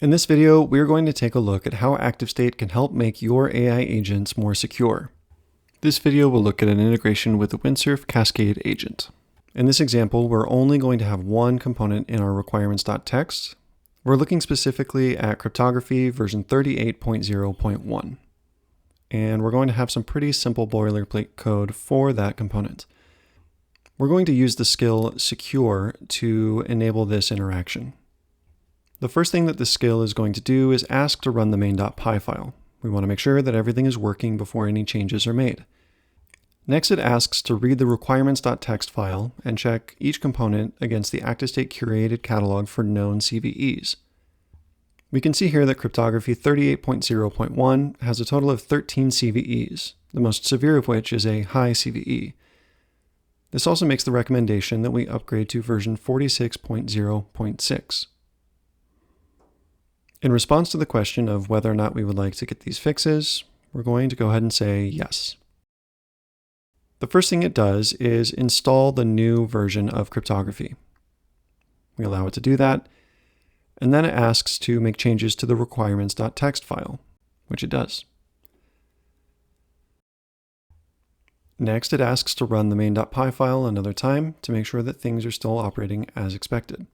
In this video, we're going to take a look at how ActiveState can help make your AI agents more secure. This video will look at an integration with the Windsurf Cascade agent. In this example, we're only going to have one component in our requirements.txt. We're looking specifically at cryptography version 38.0.1. And we're going to have some pretty simple boilerplate code for that component. We're going to use the skill secure to enable this interaction. The first thing that this skill is going to do is ask to run the main.py file. We want to make sure that everything is working before any changes are made. Next, it asks to read the requirements.txt file and check each component against the ActiveState Curated Catalog for known CVEs. We can see here that cryptography 38.0.1 has a total of 13 CVEs, the most severe of which is a high CVE. This also makes the recommendation that we upgrade to version 46.0.6. In response to the question of whether or not we would like to get these fixes, we're going to go ahead and say yes. The first thing it does is install the new version of cryptography. We allow it to do that, and then it asks to make changes to the requirements.txt file, which it does. Next, it asks to run the main.py file another time to make sure that things are still operating as expected.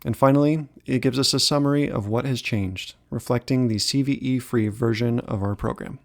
And finally, it gives us a summary of what has changed, reflecting the CVE-free version of our program.